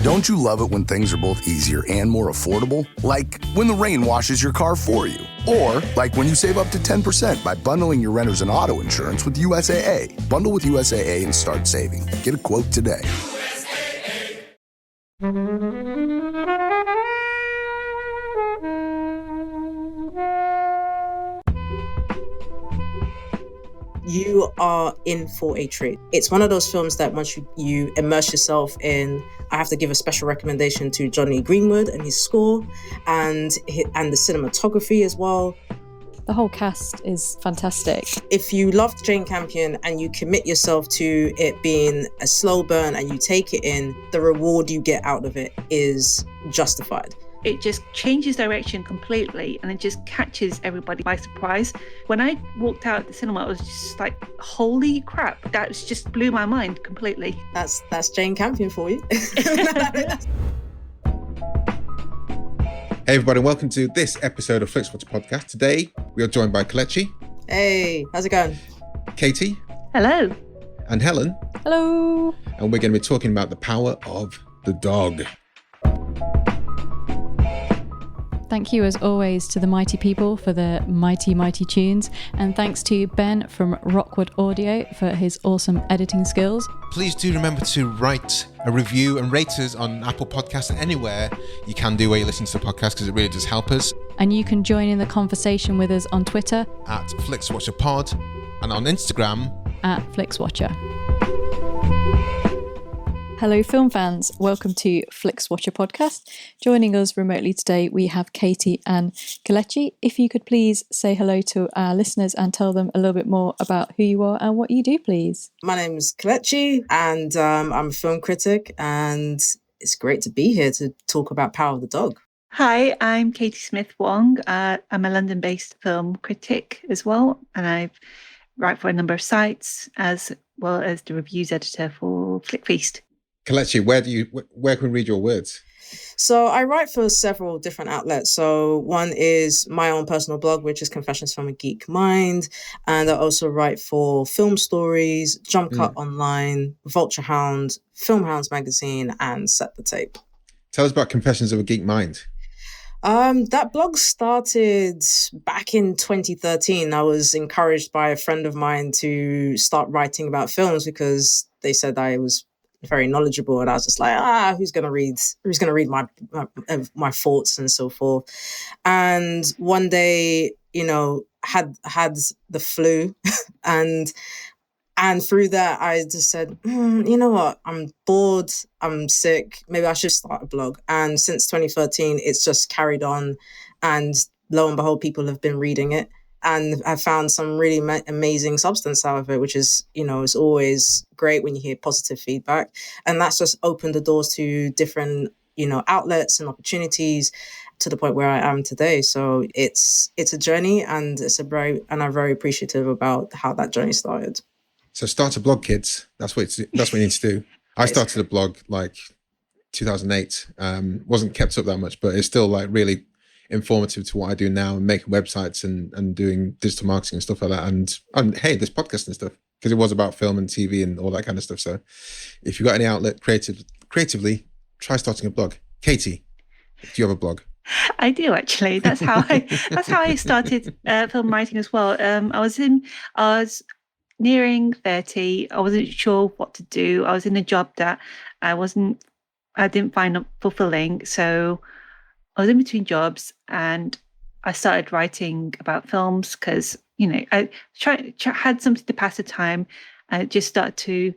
Don't you love it when things are both easier and more affordable? Like when the rain washes your car for you. Or like when you save up to 10% by bundling your renters and auto insurance with USAA. Bundle with USAA and start saving. Get a quote today. You are in for a treat. It's one of those films that once you immerse yourself in, I have to give a special recommendation to Johnny Greenwood and his score and the cinematography as well. The whole cast is fantastic. If you loved Jane Campion and you commit yourself to it being a slow burn and you take it in, the reward you get out of it is justified. It just changes direction completely and it just catches everybody by surprise. When I walked out of the cinema, I was just like, holy crap, that just blew my mind completely. That's Jane Campion for you. Hey everybody, welcome to this episode of Flixwatcher podcast. Today we are joined by Kelechi. Hey, how's it going? Katie. Hello. And Helen. Hello. And we're going to be talking about the power of the dog. Thank you as always to the mighty people for the mighty tunes, and thanks to Ben from Rockwood Audio for his awesome editing skills. Please do remember to write a review and rate us on Apple Podcasts and anywhere you can do where you listen to the podcast, because it really does help us. And you can join in the conversation with us on Twitter at FlixWatcherPod and on Instagram at Flixwatcher. Hello film fans, welcome to Flixwatcher podcast. Joining us remotely today we have Katie and Kelechi. If you could please say hello to our listeners and tell them a little bit more about who you are and what you do, please. My name is Kelechi and I'm a film critic, and it's great to be here to talk about Power of the Dog. Hi, I'm Kodi Smit-McPhee. I'm a London-based film critic as well, and I write for a number of sites as well as the reviews editor for Flickfeast. Kelechi, where can we read your words? So I write for several different outlets. So one is my own personal blog, which is Confessions from a Geek Mind. And I also write for Film Stories, Jump Cut Online, VultureHound, VultureHound Magazine, and Set the Tape. Tell us about Confessions of a Geek Mind. That blog started back in 2013. I was encouraged by a friend of mine to start writing about films because they said I was very knowledgeable, and I was just like, who's gonna read my thoughts and so forth. And one day, had the flu and through that I just said, you know what, I'm bored, I'm sick, maybe I should start a blog. And since 2013 it's just carried on, and lo and behold, people have been reading it. And I found some really amazing substance out of it, which is, it's always great when you hear positive feedback. And that's just opened the doors to different, outlets and opportunities to the point where I am today. So it's a journey, and I'm very appreciative about how that journey started. So start a blog, kids. That's what you need to do. I started a blog like 2008. Wasn't kept up that much, but it's still like really informative to what I do now, and making websites and doing digital marketing and stuff like that, and hey, this podcast and stuff, because it was about film and TV and all that kind of stuff. So if you've got any outlet creatively, try starting a blog. Katie, do you have a blog? I do, actually. That's how I started film writing as well. I was nearing 30. I wasn't sure what to do. I was in a job that I didn't find fulfilling, so I was in between jobs and I started writing about films because, I had something to pass the time, and it just started to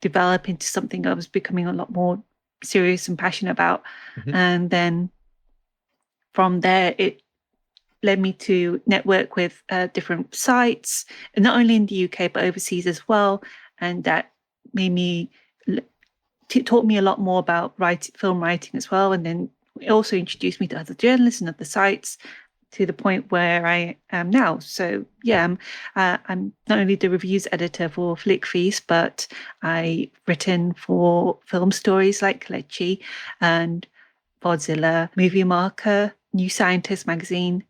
develop into something I was becoming a lot more serious and passionate about. Mm-hmm. And then from there, it led me to network with different sites, and not only in the UK, but overseas as well. And that made me, taught me a lot more about film writing as well. And then it also introduced me to other journalists and other sites to the point where I am now. So yeah, I'm not only the reviews editor for Flickfeast, but I've written for Film Stories like Kelechi and Godzilla, Movie Marker, New Scientist magazine.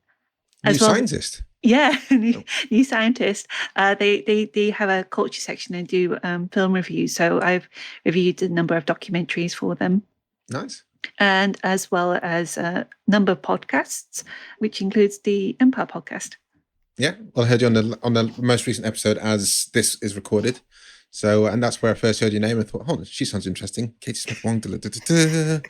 New Scientist? Yeah, New Scientist. They have a culture section and do film reviews. So I've reviewed a number of documentaries for them. Nice. And as well as a number of podcasts, which includes the Empire podcast. Yeah, well, I heard you on the most recent episode as this is recorded. So, and that's where I first heard your name and thought, oh, she sounds interesting. Kodi Smit-McPhee.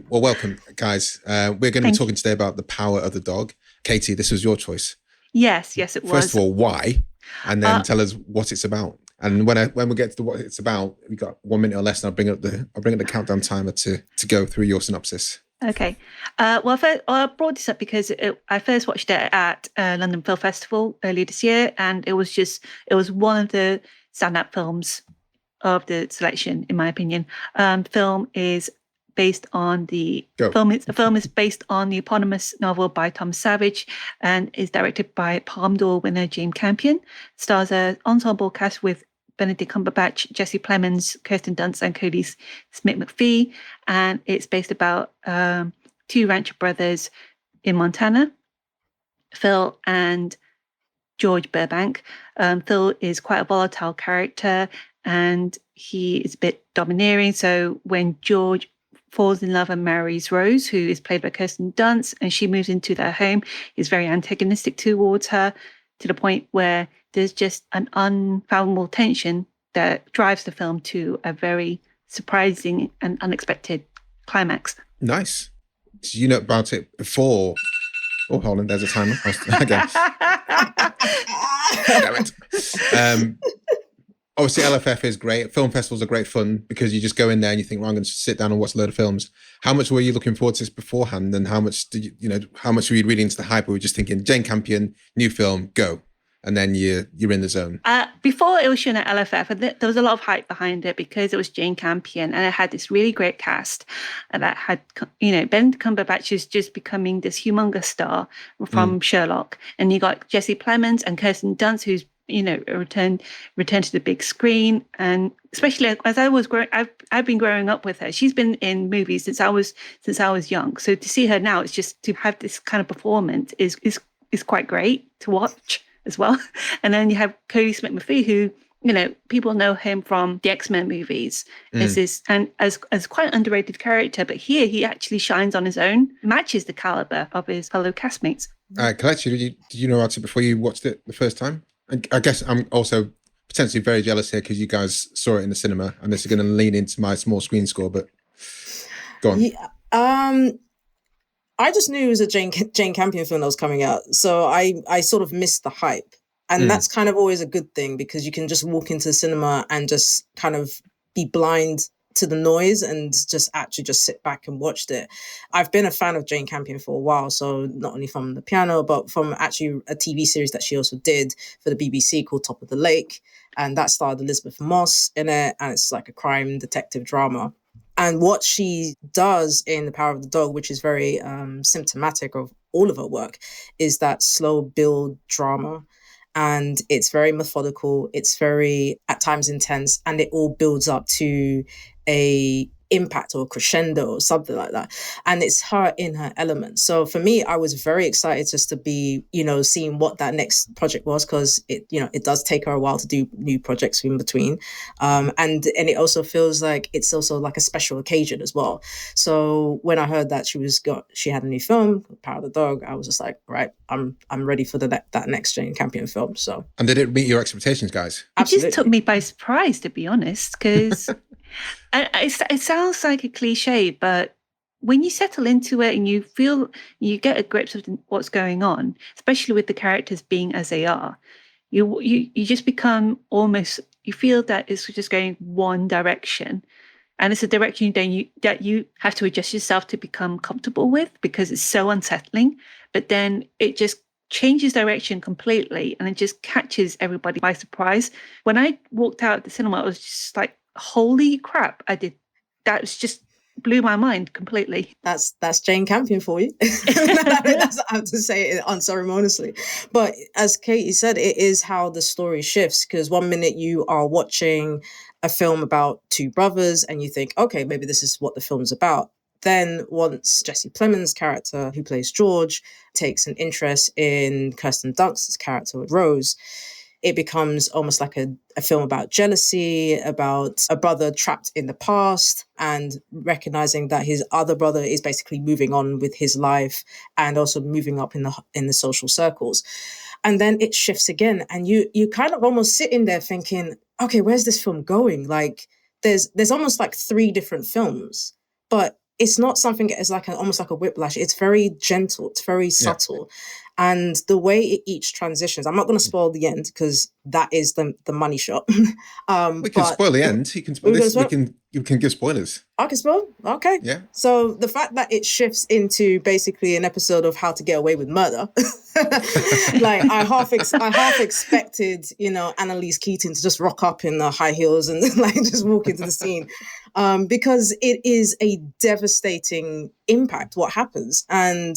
Well, welcome, guys. We're going to be talking today about the power of the dog. Katie, this was your choice. Yes, it was. First of all, why? And then tell us what it's about. And when we get to what it's about, we got 1 minute or less, and I'll bring up the countdown timer to go through your synopsis. Okay. Well, first, I brought this up because I first watched it at London Film Festival earlier this year, and it was one of the standout films of the selection, in my opinion. Film is based on the film is based on the eponymous novel by Tom Savage, and is directed by Palme d'Or winner Jane Campion. Stars an ensemble cast with Benedict Cumberbatch, Jesse Plemons, Kirsten Dunst, and Kodi Smit-McPhee, and it's based about two rancher brothers in Montana, Phil and George Burbank. Phil is quite a volatile character, and he is a bit domineering. So when George falls in love and marries Rose, who is played by Kirsten Dunst, and she moves into their home, he's very antagonistic towards her, to the point where there's just an unfathomable tension that drives the film to a very surprising and unexpected climax. Nice. So you know about it before. Oh, hold on, there's a timer. Okay. Damn it. Obviously, LFF is great. Film festivals are great fun because you just go in there and you think, well, I'm going to sit down and watch a load of films. How much were you looking forward to this beforehand? And how much how much were you reading into the hype? Or were you just thinking, Jane Campion, new film, go? And then you're in the zone. Before it was shown at LFF, there was a lot of hype behind it because it was Jane Campion, and it had this really great cast, and that had, Benedict Cumberbatch is just becoming this humongous star from Sherlock, and you got Jesse Plemons and Kirsten Dunst, who's returned to the big screen, and especially as I was growing, I've been growing up with her. She's been in movies since I was young. So to see her now, it's just to have this kind of performance is quite great to watch as well. And then you have Kodi Smit-McPhee, who, people know him from the X-Men movies as quite an underrated character, but here he actually shines on his own, matches the caliber of his fellow castmates. Kelechi, did you know about it before you watched it the first time? I guess I'm also potentially very jealous here because you guys saw it in the cinema, and this is going to lean into my small screen score, but go on. Yeah, I just knew it was a Jane Campion film that was coming out. So I sort of missed the hype. And that's kind of always a good thing because you can just walk into the cinema and just kind of be blind to the noise and just sit back and watch it. I've been a fan of Jane Campion for a while. So not only from the piano, but from actually a TV series that she also did for the BBC called Top of the Lake. And that starred Elizabeth Moss in it. And it's like a crime detective drama. And what she does in The Power of the Dog, which is very symptomatic of all of her work, is that slow build drama. And it's very methodical. It's very, at times, intense. And it all builds up to a impact or crescendo or something like that. And it's her in her element. So for me, I was very excited just to be, seeing what that next project was, because it does take her a while to do new projects in between. And it also feels like it's also like a special occasion as well. So when I heard that she had a new film, Power of the Dog, I was just like, right, I'm ready for that next Jane Campion film. So. And did it meet your expectations, guys? Absolutely. It just took me by surprise, to be honest, because it sounds like a cliche, but when you settle into it and you get a grip of what's going on, especially with the characters being as they are, you just become almost, you feel that it's just going one direction. And it's a direction that you have to adjust yourself to become comfortable with because it's so unsettling. But then it just changes direction completely and it just catches everybody by surprise. When I walked out of the cinema, I was just like, holy crap, that was just blew my mind completely. That's Jane Campion for you. I have to say it unceremoniously. But as Katie said, it is how the story shifts, because one minute you are watching a film about two brothers and you think, okay, maybe this is what the film's about. Then once Jesse Plemons' character, who plays George, takes an interest in Kirsten Dunst's character with Rose, it becomes almost like a film about jealousy, about a brother trapped in the past and recognizing that his other brother is basically moving on with his life and also moving up in the social circles. And then it shifts again, and you kind of almost sit in there thinking, okay, where's this film going? Like there's almost like 3 different films, but it's not something, it's like almost like a whiplash. It's very gentle, it's very subtle. And the way it each transitions, I'm not going to spoil the end because that is the money shot. We can spoil the end. You can spoil this. You can give spoilers. I can spoil? Okay. Yeah. So the fact that it shifts into basically an episode of How to Get Away with Murder, like I half expected, Annalise Keating to just rock up in the high heels and like just walk into the scene, because it is a devastating impact what happens, and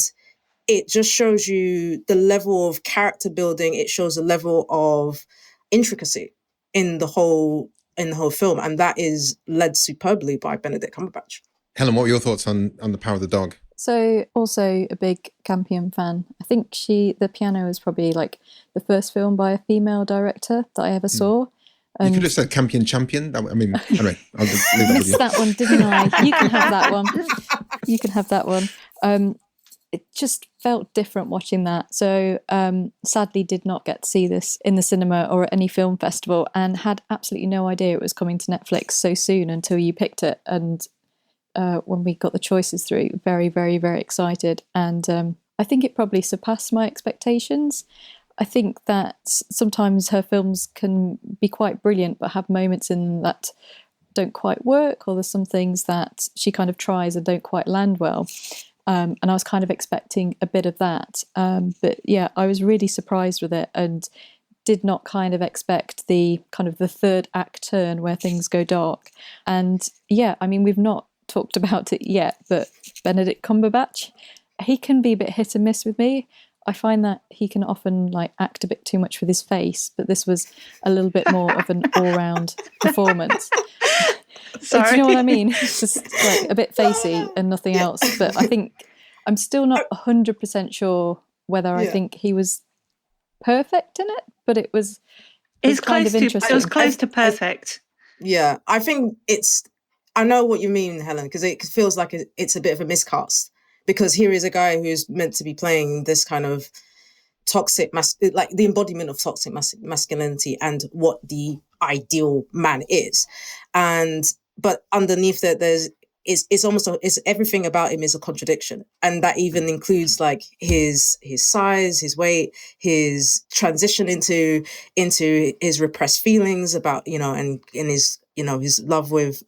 it just shows you the level of character building. It shows a level of intricacy in the whole film, and that is led superbly by Benedict Cumberbatch. Helen, what were your thoughts on The Power of the Dog? So also a big Campion fan. I think The Piano was probably like the first film by a female director that I ever saw. You could have said Campion Champion. Anyway, I'll just leave that with you. Missed that one, didn't I? You can have that one. You can have that one. It just felt different watching that. So sadly did not get to see this in the cinema or at any film festival, and had absolutely no idea it was coming to Netflix so soon until you picked it. And when we got the choices through, very, very, very excited. And I think it probably surpassed my expectations. I think that sometimes her films can be quite brilliant, but have moments in that don't quite work, or there's some things that she kind of tries and don't quite land well. And I was kind of expecting a bit of that. But yeah, I was really surprised with it and did not kind of expect the kind of the third act turn where things go dark. And yeah, I mean, we've not talked about it yet, but Benedict Cumberbatch, he can be a bit hit and miss with me. I find that he can often like act a bit too much with his face, but this was a little bit more of an all-round performance. Sorry. Do you know what I mean? It's just like a bit facey and nothing else. But I think I'm still not 100% sure whether I think he was perfect in it, but it was kind of interesting. It was close to perfect. I think I know what you mean, Helen, because it feels like it's a bit of a miscast, because here is a guy who's meant to be playing this kind of toxic, like the embodiment of toxic masculinity and what the ideal man is. But underneath that, it's everything about him is a contradiction. And that even includes like his size, his weight, his transition into his repressed feelings about, and his, his love with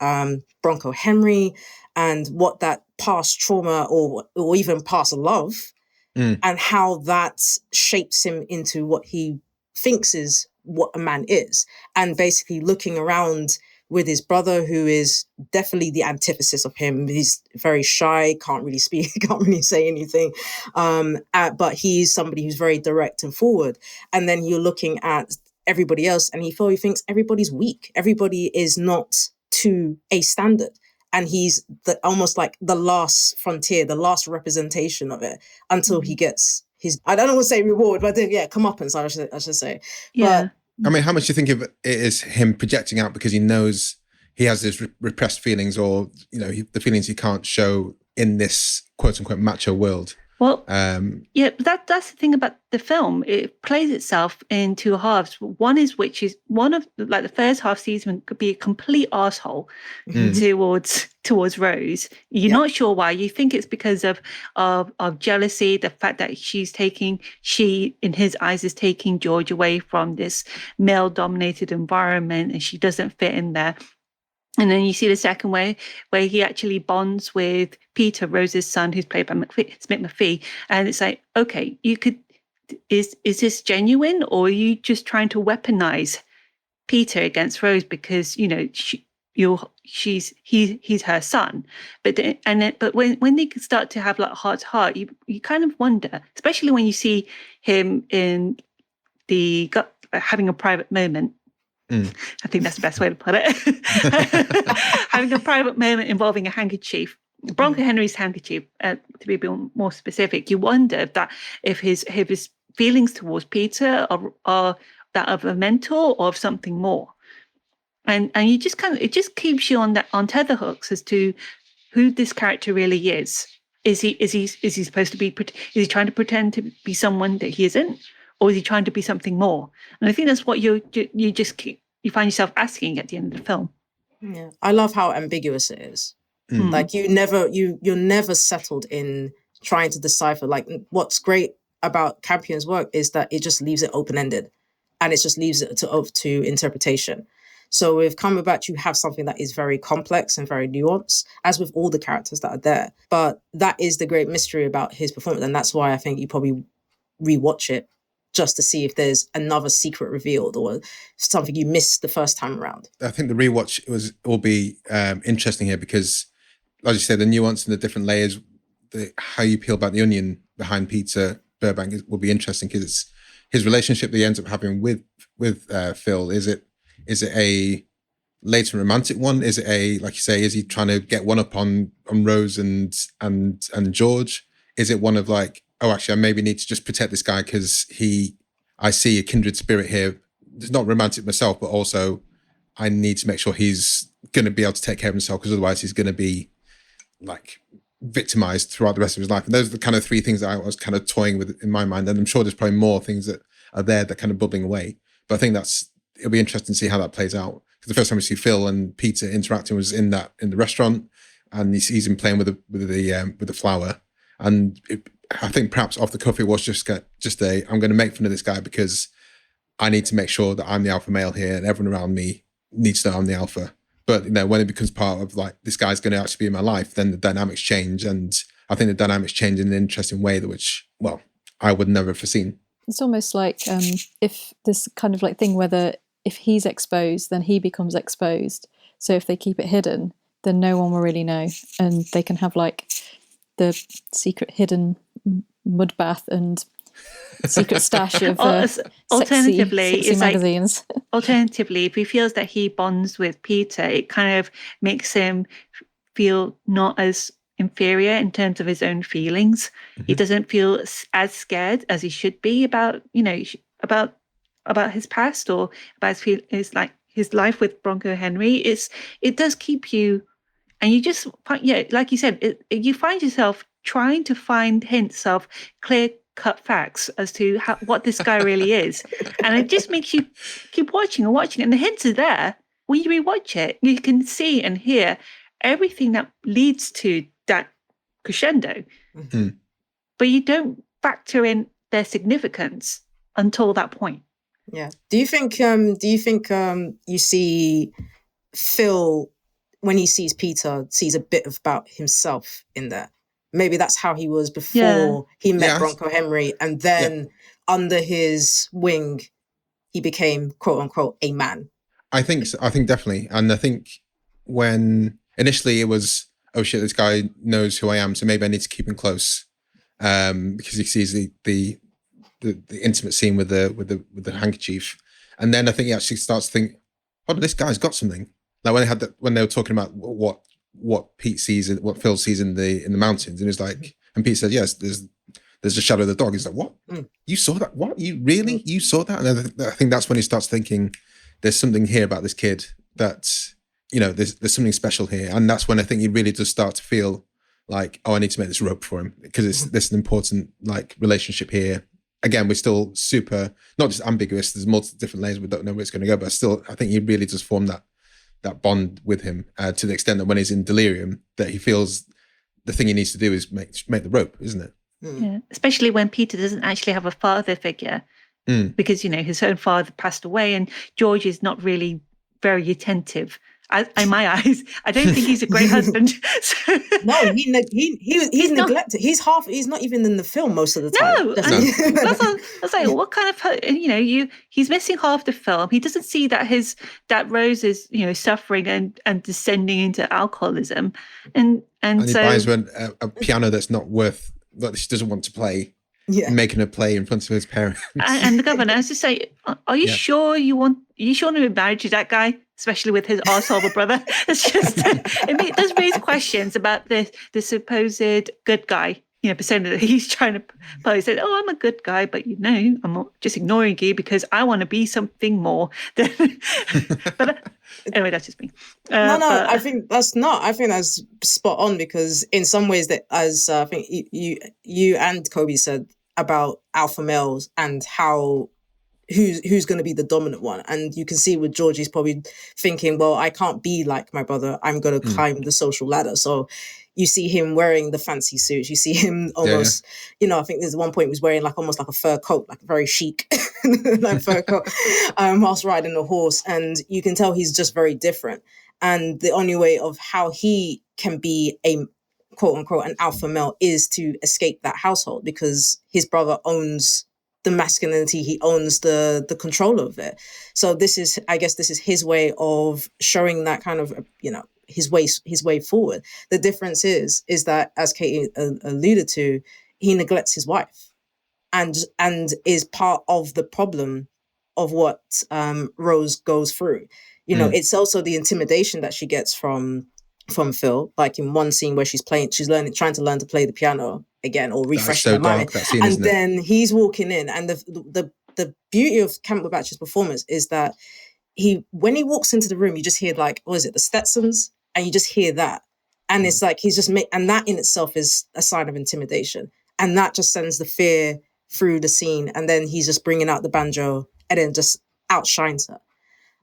Bronco Henry, and what that past trauma or even past love and how that shapes him into what he thinks is what a man is. And basically looking around with his brother, who is definitely the antithesis of him. He's very shy, can't really speak, can't really say anything. But he's somebody who's very direct and forward. And then you're looking at everybody else and he thinks everybody's weak. Everybody is not to a standard. And he's almost like the last frontier, the last representation of it until he gets his, I don't want to say reward, but comeuppance, I should say. Yeah. I mean, how much do you think of it is him projecting out because he knows he has his repressed feelings, or, the feelings he can't show in this quote unquote macho world? Well, but that's the thing about the film. It plays itself in 2 halves. One of the first half season could be a complete arsehole towards Rose. You're not sure why. You think it's because of jealousy, the fact that she in his eyes is taking George away from this male-dominated environment, and she doesn't fit in there. And then you see the second way where he actually bonds with Peter, Rose's son, who's played by Smith-McPhee. And it's like, okay, is this genuine, or are you just trying to weaponize Peter against Rose because, he's her son? But when they start to have like heart to heart, you kind of wonder, especially when you see him in having a private moment. I think that's the best way to put it. Having a private moment involving a handkerchief, Bronco Henry's handkerchief, to be more specific. You wonder if his feelings towards Peter are that of a mentor or of something more. And you just it just keeps you on tetherhooks as to who this character really is. Is he supposed to be? Is he trying to pretend to be someone that he isn't, or is he trying to be something more? And I think that's what you find yourself asking at the end of the film. Yeah, I love how ambiguous it is. Like you're never settled in trying to decipher. Like what's great about Campion's work is that it just leaves it open-ended, and it just leaves it to interpretation. So with Cumberbatch, you have something that is very complex and very nuanced, as with all the characters that are there. But that is the great mystery about his performance, and that's why I think you probably rewatch it just to see if there's another secret revealed or something you missed the first time around. I think the rewatch will be interesting here because, as you said, the nuance and the different layers, how you peel back the onion behind Peter Burbank will be interesting because it's his relationship that he ends up having with Phil. Is it a latent romantic one? Is it like you say, is he trying to get one up on Rose and George? Is it one of like, oh, actually, I maybe need to just protect this guy because I see a kindred spirit here. It's not romantic myself, but also I need to make sure he's going to be able to take care of himself because otherwise he's going to be like victimized throughout the rest of his life. And those are the kind of three things that I was kind of toying with in my mind. And I'm sure there's probably more things that are there that kind of bubbling away. But I think it'll be interesting to see how that plays out. Because the first time we see Phil and Peter interacting was in the restaurant, and he sees him playing with the flower. And I think perhaps off the cuff it was just I'm going to make fun of this guy because I need to make sure that I'm the alpha male here, and everyone around me needs to know I'm the alpha. But when it becomes part of like this guy's going to actually be in my life, then the dynamics change, and I think the dynamics change in an interesting way that I would never have foreseen. It's almost like if this kind of like thing whether if he's exposed, then he becomes exposed. So if they keep it hidden, then no one will really know. And they can have like the secret hidden mud bath and secret stash of sexy magazines. Alternatively, if he feels that he bonds with Peter, it kind of makes him feel not as inferior in terms of his own feelings. Mm-hmm. He doesn't feel as scared as he should be about his past or about his life with Bronco Henry. It does keep you, and you just like you said, you find yourself trying to find hints of clear-cut facts as to what this guy really is, and it just makes you keep watching and watching, and the hints are there. When you rewatch it, you can see and hear everything that leads to that crescendo, mm-hmm. but you don't factor in their significance until that point. Yeah. Do you think you see Phil when he sees Peter sees a bit about himself in there? Maybe that's how he was before he met Bronco Henry, and then under his wing he became quote unquote a man. I think so. I think definitely. And I think when initially it was, oh shit, this guy knows who I am, so maybe I need to keep him close. Because he sees the intimate scene with the handkerchief, and then I think he actually starts to think, oh, this guy's got something. Like when they were talking about what Pete sees, what Phil sees in the mountains, and it's like, and Pete says, yes, there's a shadow of the dog. He's like, what? You saw that? What? You saw that? And I think that's when he starts thinking, there's something here about this kid that, there's something special here, and that's when I think he really does start to feel like, oh, I need to make this rope for him because there's an important like relationship here. Again, we're still super, not just ambiguous. There's multiple different layers. We don't know where it's going to go, but still, I think he really does form that bond with him to the extent that when he's in delirium, that he feels the thing he needs to do is make the rope, isn't it? Yeah, especially when Peter doesn't actually have a father figure, because his own father passed away, and George is not really very attentive. In my eyes, I don't think he's a great husband. So. No, he's neglected. He's not even in the film most of the time. No, I was like, what kind of, he's missing half the film. He doesn't see that Rose is, suffering and descending into alcoholism, and he buys her a piano that she doesn't want to play. Yeah. Making her play in front of his parents. And the governor has to say, are you sure you want to be married to that guy? Especially with his arsehole of a brother. It's just, it does raise questions about the supposed good guy persona that he's trying to pose. Said, "Oh, I'm a good guy, but I'm just ignoring you because I want to be something more." But anyway, that's just me. I think that's spot on, because in some ways, that, as I think you and Kobe said about alpha males and how who's going to be the dominant one, and you can see with George, he's probably thinking, well, I can't be like my brother, I'm going to climb the social ladder. So you see him wearing the fancy suits, you see him almost I think there's one point he was wearing almost like a fur coat, like very chic like fur coat, whilst riding a horse, and you can tell he's just very different. And the only way of how he can be a quote unquote an alpha male is to escape that household, because his brother owns the masculinity, he owns the control of it. So this is his way of showing that kind of his way forward. The difference is that, as Katie alluded to, he neglects his wife, and is part of the problem of what Rose goes through. It's also the intimidation that she gets from Phil, like in one scene where she's trying to learn to play the piano again, or refresh her mind. And then he's walking in, and the beauty of Cumberbatch's performance is that when he walks into the room, you just hear the Stetsons, and you just hear that, and it's like he's just and that in itself is a sign of intimidation, and that just sends the fear through the scene. And then he's just bringing out the banjo, and then just outshines her.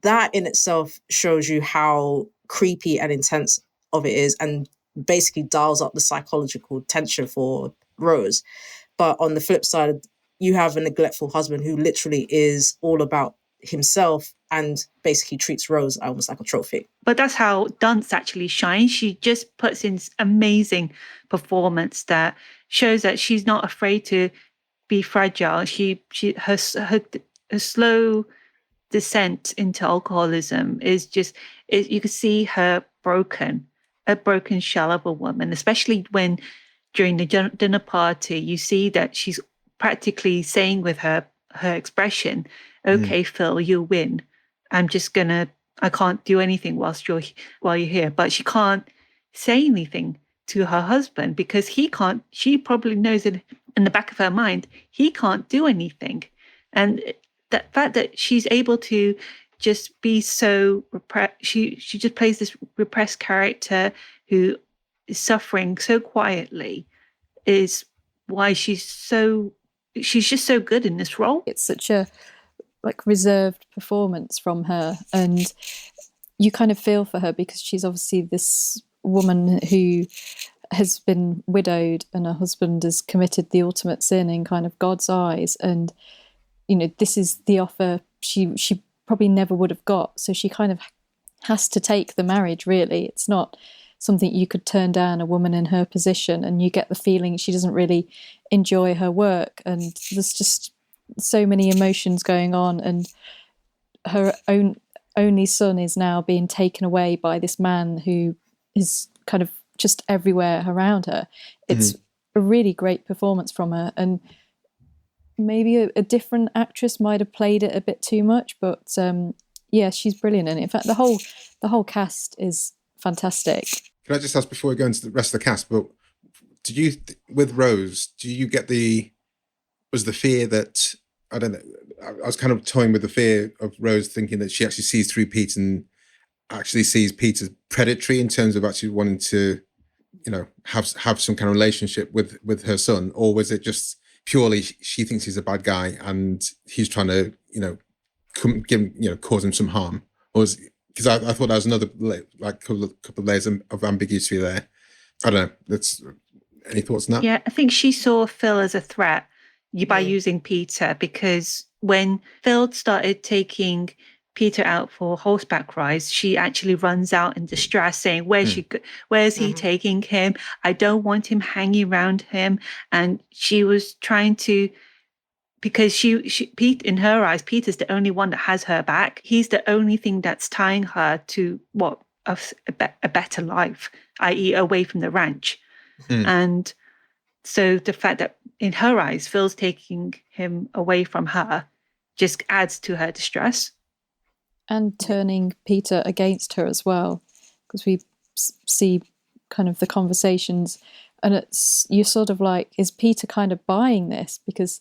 That in itself shows you how creepy and intense of it is, and basically dials up the psychological tension for Rose. But on the flip side, you have a neglectful husband who literally is all about himself and basically treats Rose almost like a trophy. But that's how Dunst actually shines. She just puts in amazing performance that shows that she's not afraid to be fragile. Her slow descent into alcoholism is you can see her a broken shell of a woman, especially when during the dinner party, you see that she's practically saying with her expression, "Okay, Phil, you win. I can't do anything while you're here." But she can't say anything to her husband because she probably knows that in the back of her mind, he can't do anything. And that fact that she's able to just be so repressed, she just plays this repressed character who is suffering so quietly, is why she's just so good in this role. It's such a reserved performance from her, and you kind of feel for her because she's obviously this woman who has been widowed, and her husband has committed the ultimate sin in kind of God's eyes, and this is the offer she probably never would have got, so she kind of has to take the marriage. Really, it's not something you could turn down, a woman in her position, and you get the feeling she doesn't really enjoy her work, and there's just so many emotions going on, and her only son is now being taken away by this man who is kind of just everywhere around her. It's a really great performance from her, and maybe a different actress might have played it a bit too much, but she's brilliant in it. In fact, the whole cast is fantastic. Can I just ask before we go into the rest of the cast, but with Rose, was the fear that, I don't know, I was kind of toying with the fear of Rose thinking that she actually sees through Pete and actually sees Pete as predatory in terms of actually wanting to, have some kind of relationship with her son? Or was it just purely she thinks he's a bad guy and he's trying to, cause him some harm? Or because I thought that was another couple of layers of ambiguity there. I don't know. Any thoughts on that? Yeah, I think she saw Phil as a threat by using Peter, because when Phil started taking Peter out for horseback rides, she actually runs out in distress saying, where's he taking him? I don't want him hanging around him. And she was trying to, because Pete, in her eyes, Peter's the only one that has her back. He's the only thing that's tying her to a better life, i.e. away from the ranch. And so the fact that in her eyes, Phil's taking him away from her just adds to her distress. And turning Peter against her as well, because we see kind of the conversations And you're sort of like, is Peter kind of buying this? Because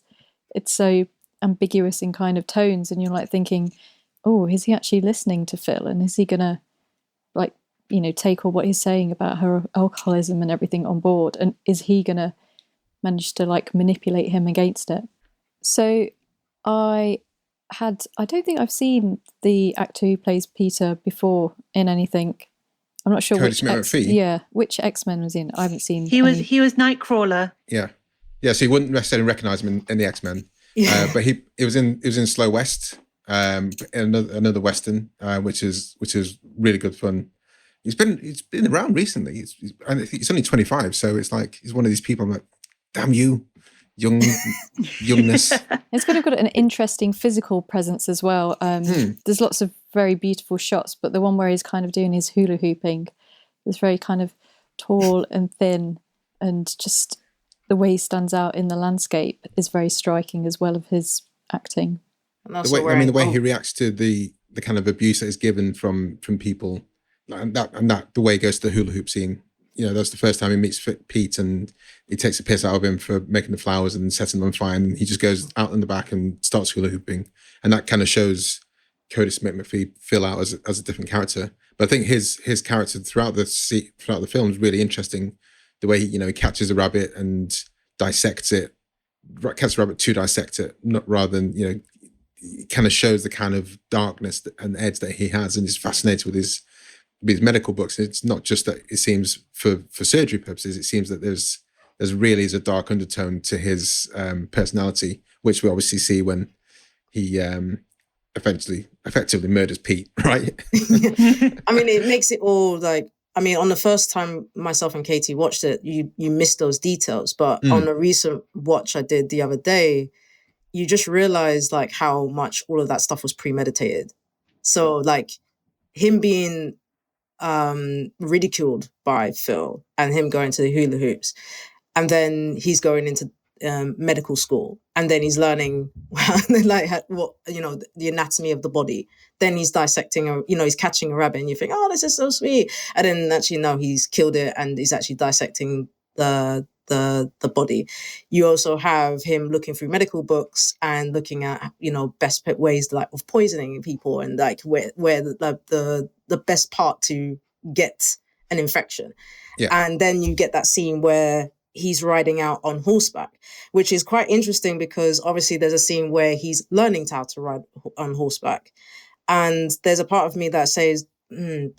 it's so ambiguous in kind of tones, and you're like thinking, oh, is he actually listening to Phil? And is he going to like, take all what he's saying about her alcoholism and everything on board? And is he going to manage to like manipulate him against it? So I don't think I've seen the actor who plays Peter before in anything. I'm not sure Kodi which Smit-McPhee? which X-Men was in. I haven't seen. He was Nightcrawler. Yeah. So you wouldn't necessarily recognize him in the X-Men. Yeah. But he was in Slow West, another Western, which is really good fun. He's been around recently. I think he's only 25, so it's like he's one of these people. I'm like, damn you, youngness. It's got an interesting physical presence as well. There's lots of very beautiful shots, but the one where he's kind of doing his hula hooping is very kind of tall and thin, and just the way he stands out in the landscape is very striking as well of his acting. The way he reacts to the kind of abuse that is given from people, and that the way he goes to the hula hoop scene. That's the first time he meets Pete, and he takes a piss out of him for making the flowers and setting them on fire, and he just goes out in the back and starts hula hooping, and that kind of shows Kodi Smit-McPhee Phil out as a different character. But I think his character throughout the film is really interesting. The way he catches a rabbit and dissects it, catches a rabbit to dissect it, not rather than it kind of shows the kind of darkness and edge that he has, and is fascinated with his medical books. It's not just that it seems for surgery purposes. It seems that there's really is a dark undertone to his personality, which we obviously see when he effectively murders Pete, right? I mean, it makes it all like, on the first time myself and Katie watched it, you missed those details. But on a recent watch I did the other day, you just realize like how much all of that stuff was premeditated. So like him being ridiculed by Phil and him going to the hula hoops, and then he's going into medical school, and then he's learning like the anatomy of the body. Then he's dissecting he's catching a rabbit, and you think, oh, this is so sweet, and then actually no, he's killed it and he's actually dissecting the body. You also have him looking through medical books and looking at best ways like of poisoning people, and like where the best part to get an infection. And then you get that scene where he's riding out on horseback, which is quite interesting because obviously there's a scene where he's learning how to ride on horseback, and there's a part of me that says, did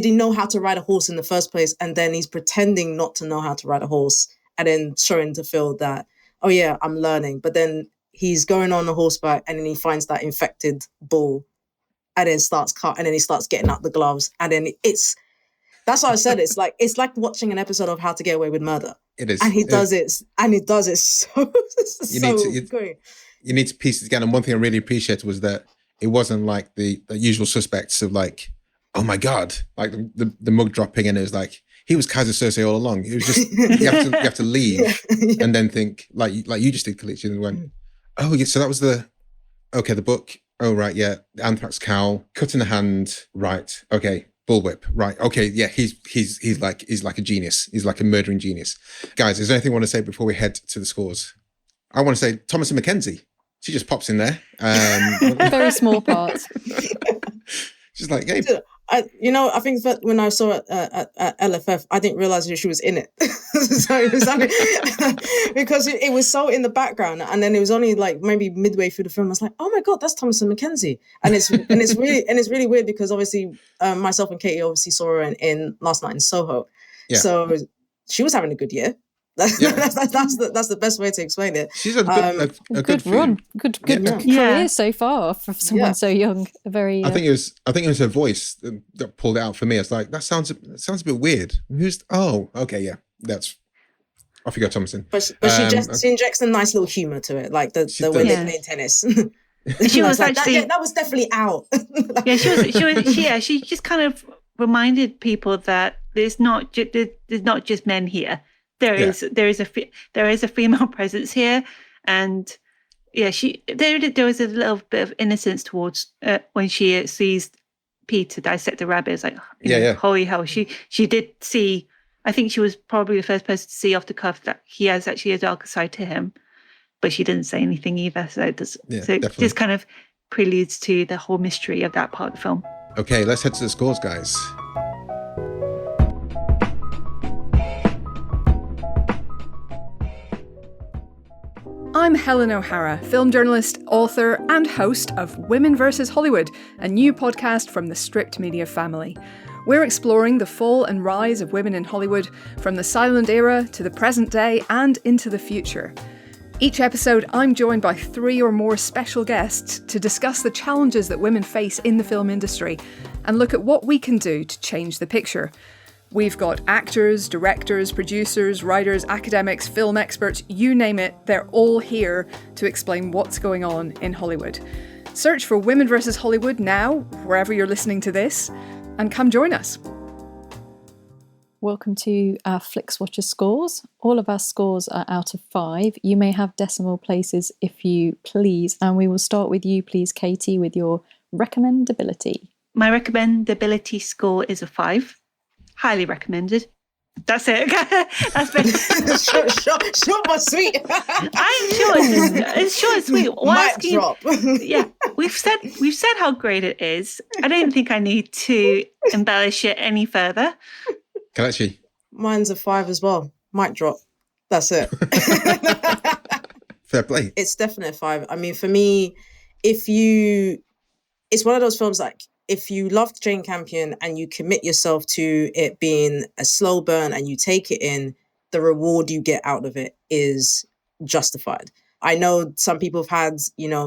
he know how to ride a horse in the first place? And then he's pretending not to know how to ride a horse, and then showing to Phil that, oh yeah, I'm learning. But then he's going on a horseback, and then he finds that infected bull, and then he starts getting out the gloves, and then that's why I said it's like watching an episode of How to Get Away with Murder. It is, and he does it so good. You need to piece it together. And one thing I really appreciated was that it wasn't like the usual suspects of like, oh my God, like the mug dropping, and it was like, he was Kaiser Soze all along. It was just, you have to leave and then think like you just did, Kelechi, and went, oh yeah, so that was the book. Oh right, yeah, the anthrax cowl, cut in the hand, right, okay, bullwhip, right, okay, yeah, he's like a genius. He's like a murdering genius. Guys, is there anything you want to say before we head to the scores? I want to say Thomasin McKenzie. She just pops in there. Very small part. She's like, hey. I think that when I saw it at LFF, I didn't realize that she was in it. So it was only because it was so in the background, and then it was only like maybe midway through the film, I was like, oh my God, that's Thomasin McKenzie. And it's really weird because obviously myself and Katie obviously saw her in Last Night in Soho. Yeah. So she was having a good year. That's the best way to explain it. She's a good run, good career so far for someone so young. I think it was her voice that pulled it out for me. It's like that sounds a bit weird. That's off you go, Thomasin. But she injects a nice little humor to it, like the way they play tennis. She was like, actually that was definitely out. She just kind of reminded people that there's not just men here. There is a female presence here, and there was a little bit of innocence towards when she sees Peter dissect the rabbit. It's like, holy hell, she did see I think she was probably the first person to see off the cuff that he has actually a darker side to him, but she didn't say anything either. So it just kind of preludes to the whole mystery of that part of the film. Okay, let's head to the scores, guys. I'm Helen O'Hara, film journalist, author, and host of Women vs. Hollywood, a new podcast from the Stripped Media family. We're exploring the fall and rise of women in Hollywood, from the silent era to the present day and into the future. Each episode, I'm joined by 3 or more special guests to discuss the challenges that women face in the film industry and look at what we can do to change the picture. We've got actors, directors, producers, writers, academics, film experts, you name it, they're all here to explain what's going on in Hollywood. Search for Women vs. Hollywood now, wherever you're listening to this, and come join us. Welcome to our Flixwatcher scores. All of our scores are out of 5. You may have decimal places if you please, and we will start with you, please, Katie, with your recommendability. My recommendability score is a 5. Highly recommended. That's it. That's better. short but sweet. I'm sure it's short and sweet. Mic drop. Yeah, we've said how great it is. I don't think I need to embellish it any further. Kelechi? Mine's a 5 as well. Mic drop. That's it. Fair play. It's definitely a 5. I mean, for me, it's one of those films like, if you love Jane Campion and you commit yourself to it being a slow burn and you take it in, the reward you get out of it is justified. I know some people have had,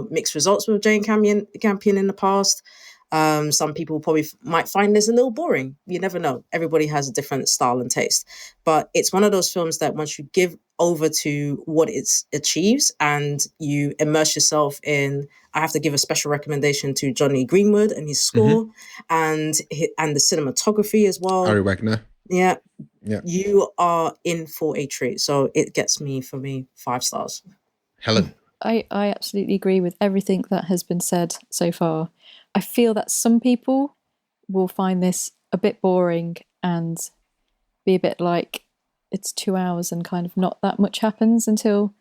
mixed results with Jane Campion in the past. Some people probably might find this a little boring. You never know. Everybody has a different style and taste. But it's one of those films that once you give over to what it achieves and you immerse yourself in, I have to give a special recommendation to Johnny Greenwood and his score and the cinematography as well. Ari Wagner. Yeah. You are in for a treat. So it gets me, 5 stars. Helen. I absolutely agree with everything that has been said so far. I feel that some people will find this a bit boring and be a bit like it's 2 hours and kind of not that much happens until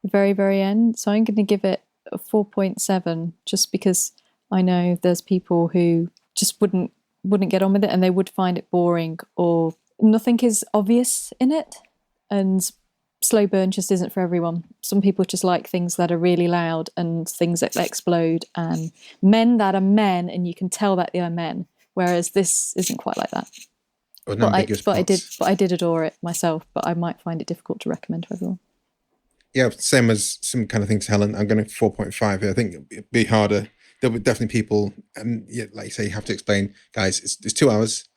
the very, very end. So I'm going to give it a 4.7 just because I know there's people who just wouldn't get on with it and they would find it boring or nothing is obvious in it. And slow burn just isn't for everyone. Some people just like things that are really loud and things that explode and men that are men and you can tell that they are men, whereas this isn't quite like that. But I did adore it myself, but I might find it difficult to recommend to everyone. Yeah, same as some kind of thing to Helen. I'm going to 4.5 here. I think it'd be harder. There were definitely people, and like you say, you have to explain, guys, it's 2 hours.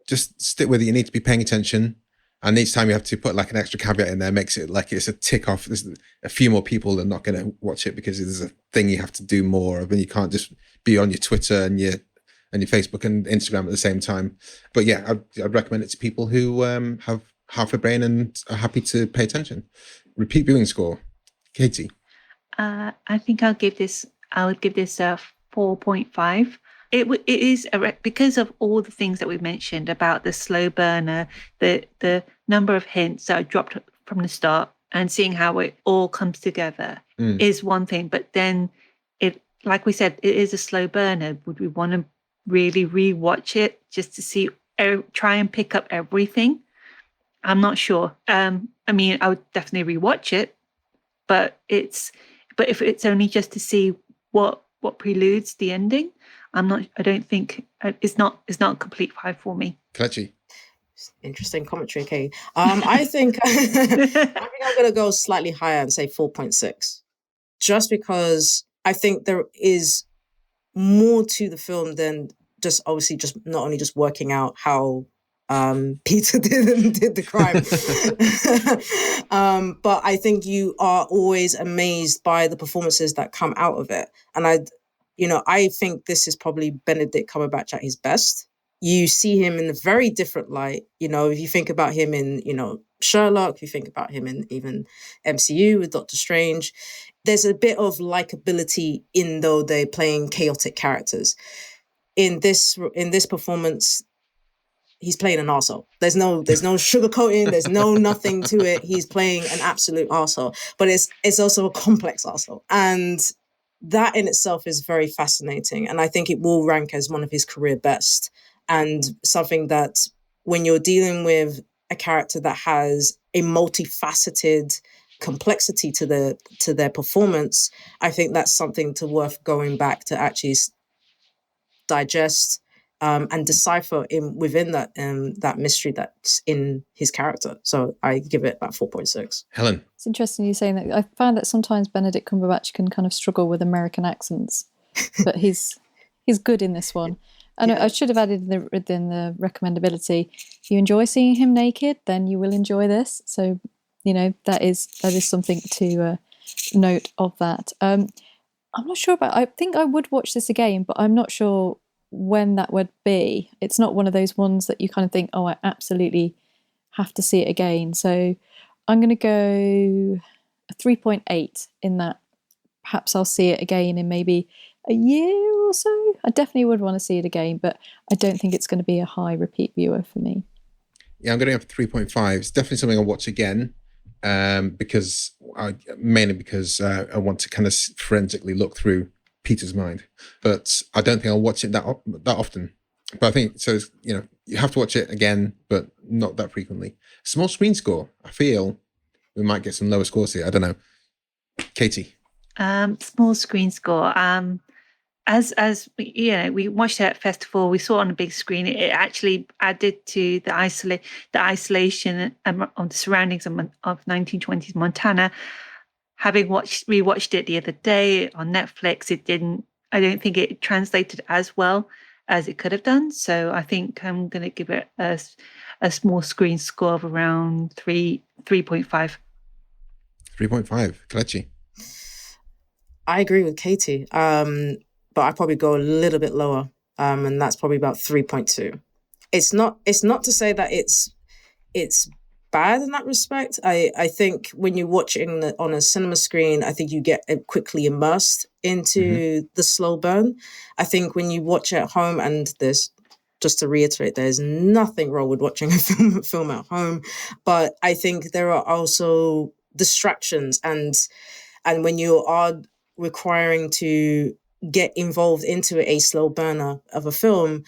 Just stick with it. You need to be paying attention. And each time you have to put like an extra caveat in there, makes it like it's a tick off. There's a few more people are not going to watch it because there's a thing you have to do more of, and you can't just be on your Twitter and your Facebook and Instagram at the same time. But yeah, I'd recommend it to people who have half a brain and are happy to pay attention. Repeat viewing score, Katie. I think I would give this a 4.5. It is because of all the things that we've mentioned about the slow burner, the number of hints that are dropped from the start, and seeing how it all comes together is one thing. But then, like we said, it is a slow burner. Would we want to really rewatch it just to see, try and pick up everything? I'm not sure. I mean, I would definitely rewatch it, but if it's only just to see what preludes the ending, I don't think it's not a complete 5 for me. Kelechi. Interesting commentary, Kay. I think I'm going to go slightly higher and say 4.6, just because I think there is more to the film than just obviously just not only just working out how Peter did the crime, but I think you are always amazed by the performances that come out of it, and I think this is probably Benedict Cumberbatch at his best. You see him in a very different light. If you think about him in, Sherlock, if you think about him in even MCU with Doctor Strange, there's a bit of likability in though they're playing chaotic characters. In this performance, he's playing an arsehole. There's no sugarcoating. There's no nothing to it. He's playing an absolute arsehole, but it's also a complex arsehole, and that in itself is very fascinating. And I think it will rank as one of his career best, and something that when you're dealing with a character that has a multifaceted complexity to their performance, I think that's something worth going back to actually digest and decipher within that mystery that's in his character. So I give it about 4.6. Helen. It's interesting you saying that. I found that sometimes Benedict Cumberbatch can kind of struggle with American accents, but he's good in this one. And I should have added within the recommendability, if you enjoy seeing him naked, then you will enjoy this. So, that is something to note of that. I'm not sure I think I would watch this again, but I'm not sure when that would be. It's not one of those ones that you kind of think, oh, I absolutely have to see it again. So I'm going to go a 3.8 in that. Perhaps I'll see it again in maybe a year or so. I definitely would want to see it again, but I don't think it's going to be a high repeat viewer for me. Yeah, I'm going to have 3.5. It's definitely something I'll watch again, mainly because I want to kind of forensically look through Peter's mind. But I don't think I'll watch it that often. But I think, so, you have to watch it again, but not that frequently. Small screen score. I feel we might get some lower scores here. I don't know. Katie? Small screen score. As we watched it at festival, we saw it on a big screen. It actually added to the isolation of the surroundings of 1920s Montana. Having rewatched it the other day on Netflix, I don't think it translated as well as it could have done. So I think I'm going to give it a small screen score of around 3.5. 3.5. Kelechi? I agree with Katie, but I probably go a little bit lower, and that's probably about 3.2. It's not to say that it's bad in that respect. I think when you watch it on a cinema screen, I think you get quickly immersed into the slow burn. I think when you watch at home, and just to reiterate, there's nothing wrong with watching a film at home, but I think there are also distractions, and when you are requiring to get involved into a slow burner of a film,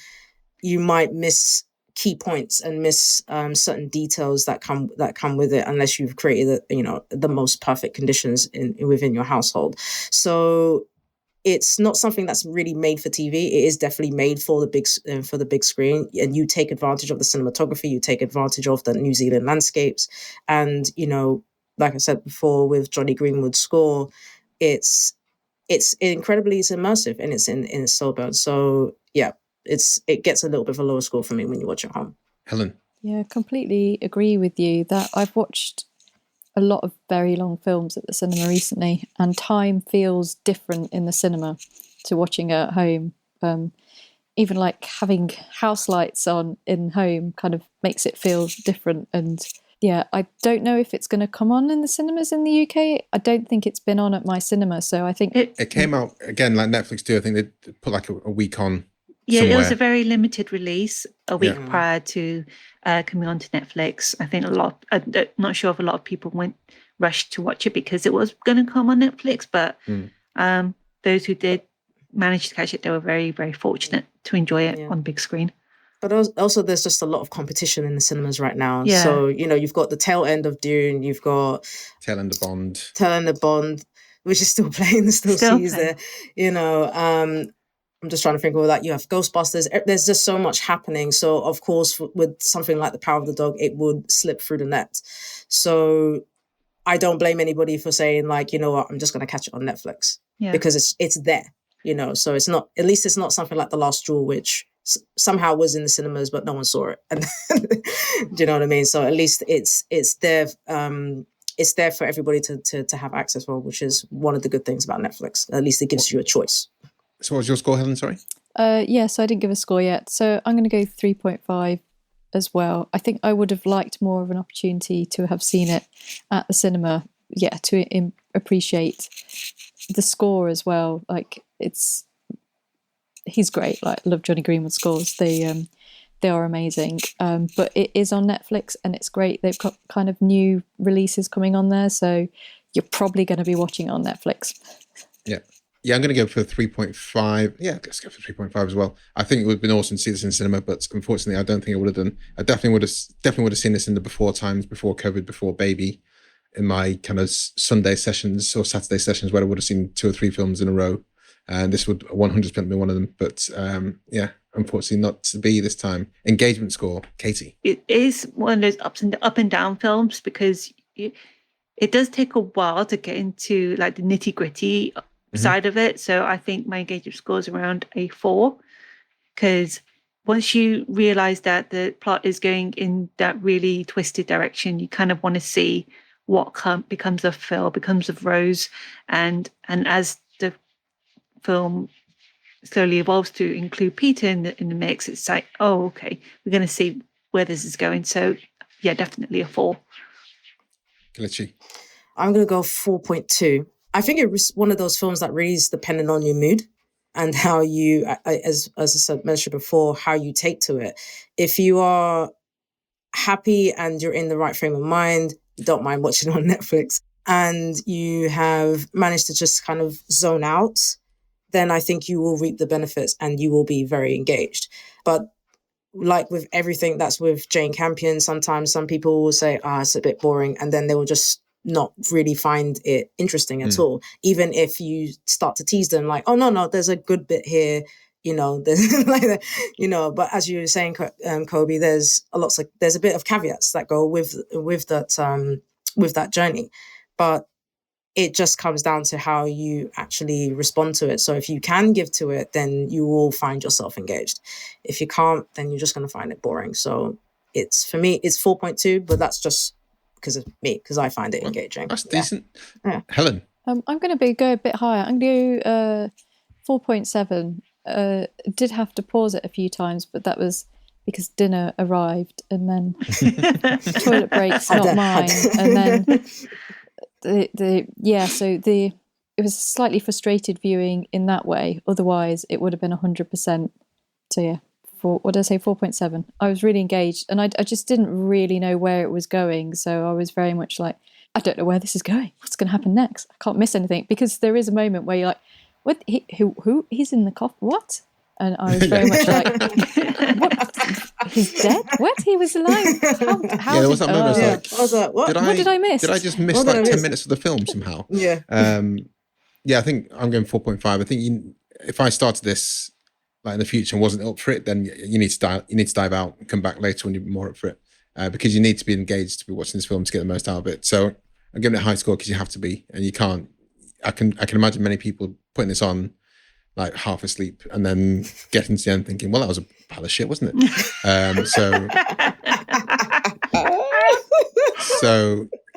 you might miss key points and miss certain details that come with it, unless you've created the most perfect conditions within your household. So it's not something that's really made for TV. It is definitely made for the big screen, and you take advantage of the cinematography, you take advantage of the New Zealand landscapes, and like I said before with Johnny Greenwood's score, it's immersive, and it's in slow burn. So yeah, it gets a little bit of a lower score for me when you watch at home. Helen? Yeah, completely agree with you that I've watched a lot of very long films at the cinema recently, and time feels different in the cinema to watching at home. Even like having house lights on in home kind of makes it feel different. And yeah, I don't know if it's going to come on in the cinemas in the UK. I don't think it's been on at my cinema, so I think it came out again like Netflix do. I think they put like a week on. Yeah, somewhere. It was a very limited release a week prior to coming on to Netflix. I think I'm not sure if a lot of people rushed to watch it because it was going to come on Netflix, but those who did manage to catch it, they were very, very fortunate to enjoy it on big screen. But also there's just a lot of competition in the cinemas right now. Yeah. So, you've got the tail end of Dune, you've got Tail end of Bond, which is still playing, still sees there, I'm just trying to think of that. You have Ghostbusters. There's just so much happening. So, of course, with something like The Power of the Dog, it would slip through the net. So I don't blame anybody for saying, like, you know what, I'm just going to catch it on Netflix. Yeah. Because it's there, So it's not, at least it's not something like The Last Duel, which somehow was in the cinemas, but no one saw it. And do you know what I mean? So at least it's there. It's there for everybody to have access for, which is one of the good things about Netflix. At least it gives you a choice. So what was your score, Helen? Sorry? So I didn't give a score yet. So I'm going to go 3.5 as well. I think I would have liked more of an opportunity to have seen it at the cinema, to appreciate the score as well. Like, he's great. Like, I love Johnny Greenwood's scores. The They are amazing. But it is on Netflix and it's great. They've got kind of new releases coming on there. So you're probably going to be watching it on Netflix. Yeah. Yeah, I'm going to go for 3.5. Yeah, let's go for 3.5 as well. I think it would have been awesome to see this in cinema, but unfortunately, I don't think I would have done. I definitely would have seen this in the before times, before COVID, before Baby, in my kind of Sunday sessions or Saturday sessions where I would have seen 2 or 3 films in a row. And this would 100% be one of them. But yeah, unfortunately not to be this time. Engagement score, Katie. It is one of those up and down films because it does take a while to get into like the nitty gritty side of it. So I think my engagement score is around a 4, because once you realize that the plot is going in that really twisted direction, you kind of want to see what becomes of Phil, becomes of Rose, and as the film slowly evolves to include Peter in the mix, it's like, oh, okay, we're going to see where this is going. So yeah, definitely a 4. Kelechi. I'm going to go 4.2. I think it was one of those films that really is dependent on your mood and how you, as I said, mentioned before, how you take to it. If you are happy and you're in the right frame of mind, you don't mind watching on Netflix, and you have managed to just kind of zone out, then I think you will reap the benefits and you will be very engaged. But like with everything that's with Jane Campion, sometimes some people will say, it's a bit boring, and then they will just not really find it interesting at all. Even if you start to tease them like, oh, no, there's a good bit here, there's like that, but as you were saying, Kobe, there's a bit of caveats that go with that journey. But it just comes down to how you actually respond to it. So if you can give to it, then you will find yourself engaged. If you can't, then you're just going to find it boring. So for me, it's 4.2, but that's just because of me, because I find it engaging. That's decent. Yeah. Helen? I'm going to go a bit higher. I'm going to go 4.7. Did have to pause it a few times, but that was because dinner arrived and then toilet breaks, not mine. And then it was a slightly frustrated viewing in that way. Otherwise, it would have been 100%. So yeah. What did I say? 4.7. I was really engaged, and I just didn't really know where it was going. So I was very much like, I don't know where this is going. What's going to happen next? I can't miss anything, because there is a moment where you're like, what? Who? He's in the coffin? What? And I was very much like, what? He's dead? What? He was alive? How there was that moment. I was like, what? What did I miss? Did I just miss 10 minutes of the film somehow? Yeah. Yeah, I think I'm going 4.5. I think if I started this like in the future and wasn't up for it, then you need to dive out and come back later when you're more up for it, because you need to be engaged to be watching this film to get the most out of it. So I'm giving it a high score because you have to be, and you can't. I can imagine many people putting this on like half asleep and then getting to the end thinking, well, that was a pile of shit, wasn't it? So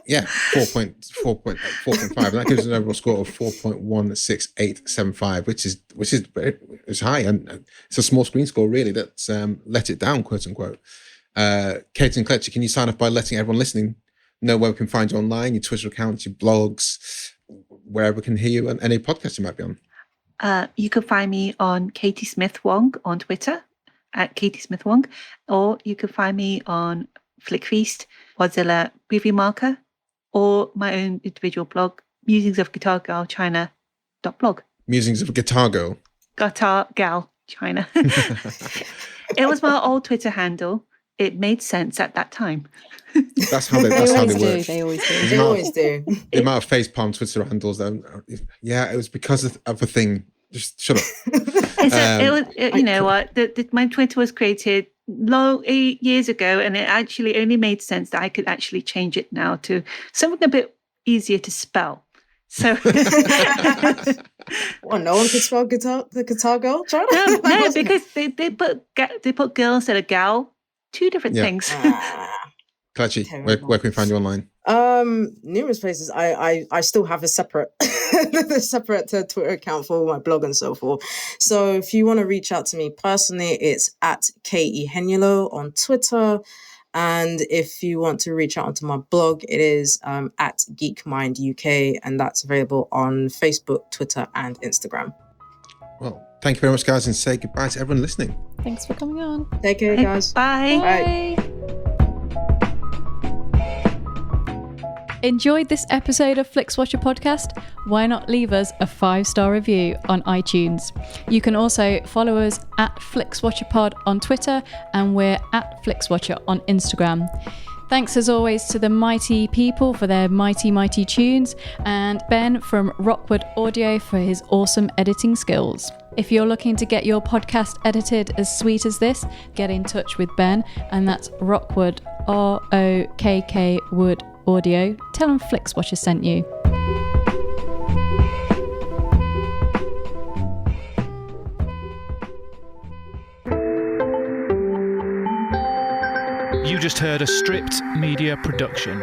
yeah, 4.5, and that gives an overall score of 4.16875, which is high, and it's a small screen score really that's let it down, quote unquote. Kate and Kelechi, can you sign off by letting everyone listening know where we can find you online, your Twitter accounts, your blogs, wherever we can hear you, and any podcasts you might be on? You can find me on Kodi Smit-McPhee on Twitter at Kodi Smit-McPhee, or you can find me on Flickfeast, Godzilla Preview Marker, or my own individual blog, Musings of Guitar Girl China.blog. Musings of Guitar Girl? Guitar Gal China. It was my old Twitter handle. It made sense at that time. That's how they work. They always do. They always do. The amount of facepalm Twitter handles, it was because of a thing. Just shut up. My Twitter was created 8 years ago, and it actually only made sense that I could actually change it now to something a bit easier to spell. So, well, no one could spell the guitar girl. No, because they put girl instead of gal. 2 different things. Kelechi, where can we find you online? Numerous places. I still have a separate Twitter account for my blog and so forth. So if you want to reach out to me personally, it's at Kelechi Ehenulo on Twitter. And if you want to reach out onto my blog, it is at Geek Mind UK, and that's available on Facebook, Twitter, and Instagram. Well, thank you very much, guys, and say goodbye to everyone listening. Thanks for coming on. Take care, guys. Bye. Bye. Enjoyed this episode of Flixwatcher podcast? Why not leave us a 5-star review on iTunes? You can also follow us at FlixWatcherPod on Twitter, and we're at FlixWatcher on Instagram. Thanks as always to the mighty people for their mighty tunes, and Ben from Rockwood Audio for his awesome editing skills. If you're looking to get your podcast edited as sweet as this, get in touch with Ben, and that's Rockwood, ROKK Wood Audio. Tell them Flixwatcher sent you. You just heard a Stripped Media production.